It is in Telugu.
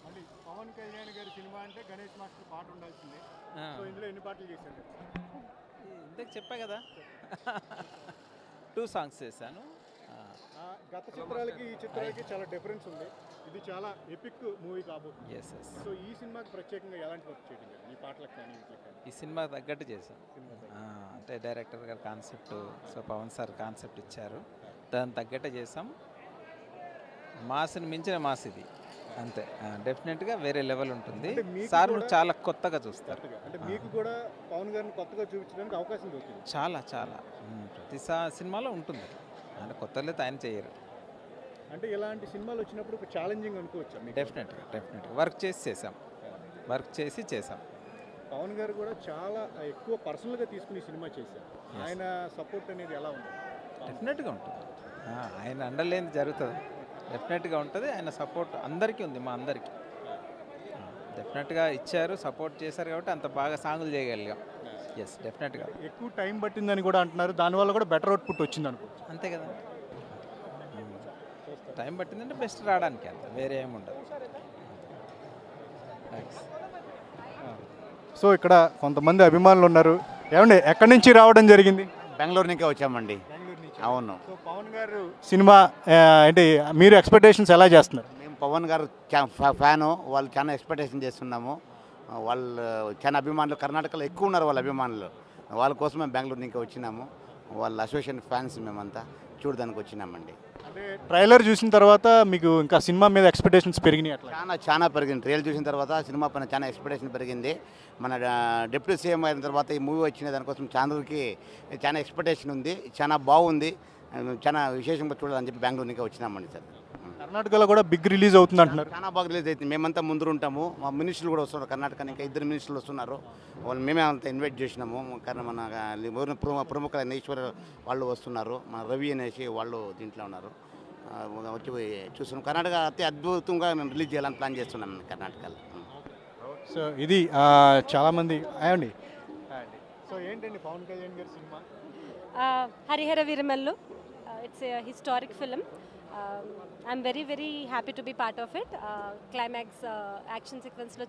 మళ్ళీ పవన్ కళ్యాణ్ గారి సినిమా అంటే గణేష్ మాస్టర్ పాట ఉండాల్సిందే. సో ఇందులో ఎన్ని పాటలు చేశారు? ఇంతకు చెప్పా కదా 2 సాంగ్స్ చేశాను. గత చిత్రాలకి ఈ చిత్రాలకి చాలా డిఫరెన్స్ ఉంది. ఇది చాలా ఎపిక్ మూవీ కాబోతుంది. Yes yes. సో ఈ సినిమాకి ప్రత్యేకంగా ఎలాంటి వర్క్ చేయడం ఈ పాటలకు కానీ వీటికి కానీ? ఈ సినిమా తగ్గట్టు చేశాం. అంటే డైరెక్టర్ గారు concept, so Pawan sir concept ఇచ్చారు, దాన్ని తగ్గట్టే చేసాం. మాస్ని మించిన మాస్ ఇది, అంతే. డెఫినెట్గా వేరే లెవెల్ ఉంటుంది. సార్ చాలా కొత్తగా చూస్తారు. అంటే మీకు కూడా పవన్ గారిని కొత్తగా చూపించడానికి అవకాశం దొరికింది. చాలా చాలా ప్రతి సినిమాలో ఉంటుంది, అంటే కొత్తలో ఆయన చేయరు. అంటే ఇలాంటి సినిమాలు వచ్చినప్పుడు ఒక ఛాలెంజింగ్ అనుకోవచ్చా? డెఫినెట్గా వర్క్ చేసాం. పవన్ గారు కూడా చాలా ఎక్కువ పర్సనల్గా తీసుకుని సినిమా చేశారు. ఆయన సపోర్ట్ అనేది ఎలా ఉంది? డెఫినెట్గా ఉంటుంది. ఆయన అండలేని జరుగుతుంది, డెఫినెట్గా ఉంటుంది. ఆయన సపోర్ట్ అందరికీ ఉంది, మా అందరికీ డెఫినెట్గా ఇచ్చారు, సపోర్ట్ చేశారు కాబట్టి అంత బాగా సాంగులు చేయగలిగాం. ఎస్, డెఫినెట్గా. ఎక్కువ టైం పట్టిందని కూడా అంటున్నారు, దానివల్ల కూడా బెటర్ అవుట్పుట్ వచ్చింది అనుకోవచ్చు. అంతే కదా, టైం పట్టిందంటే బెస్ట్ రావడానికి, అంత వేరే ఏమి ఉండదు. సో ఇక్కడ కొంతమంది అభిమానులు ఉన్నారు. ఏమండి, ఎక్కడి నుంచి రావడం జరిగింది? బెంగళూరు నుంచే వచ్చామండి. అవును. సో పవన్ గారు సినిమా ఏంటి, మీరు ఎక్స్పెక్టేషన్స్ ఎలా చేస్తున్నారు? మేము పవన్ గారు ఫ్యాను, వాళ్ళు చాలా ఎక్స్పెక్టేషన్ చేస్తున్నాము. వాళ్ళు చాలా అభిమానులు కర్ణాటకలో ఎక్కువ ఉన్నారు, వాళ్ళ అభిమానులు. వాళ్ళ కోసం మేము బెంగళూరు నుంచి వచ్చినాము. వాళ్ళ అసోసియేషన్ ఫ్యాన్స్ మేమంతా చూడడానికి వచ్చినామండి. అంటే ట్రైలర్ చూసిన తర్వాత మీకు ఇంకా సినిమా మీద ఎక్స్పెక్టేషన్స్ పెరిగినాయి? అట్లా చాలా పెరిగింది. ట్రైలర్ చూసిన తర్వాత సినిమా పైన చాలా ఎక్స్పెక్టేషన్ పెరిగింది. మన డిప్యూటీ సీఎం అయిన తర్వాత ఈ మూవీ వచ్చిన దానికోసం ఛానల్కి చాలా ఎక్స్పెక్టేషన్ ఉంది. చాలా బాగుంది, చాలా విశేషంగా చూడాలని చెప్పి బెంగళూరు నుంచి వచ్చినామండి సార్. కర్ణాటకలో కూడా బిగ్ రిలీజ్ అవుతుంది అంటున్నారు. చాలా బాగా రిలీజ్ అవుతుంది. మేమంతా ముందు ఉంటాము. మా మినిస్టర్లు కూడా వస్తున్నారు, కర్ణాటక ఇంకా 2 మినిస్టర్లు వస్తున్నారు. వాళ్ళు మేమే అంతా ఇన్వైట్ చేసినాము. కానీ మన ప్రముఖులైన ఈశ్వర్ వాళ్ళు వస్తున్నారు, మన రవి అనేసి వాళ్ళు దీంట్లో ఉన్నారు. వచ్చి చూస్తున్నాం. కర్ణాటక అతి అద్భుతంగా మేము రిలీజ్ చేయాలని ప్లాన్ చేస్తున్నాం కర్ణాటకలో. సో ఇది చాలామంది అయ్యండి. సో ఏంటండి పవన్ కళ్యాణ్ గారి cinema? Harihara Veeramallu. It's a historic film. I'm very happy to be part of it. Climax action sequence lo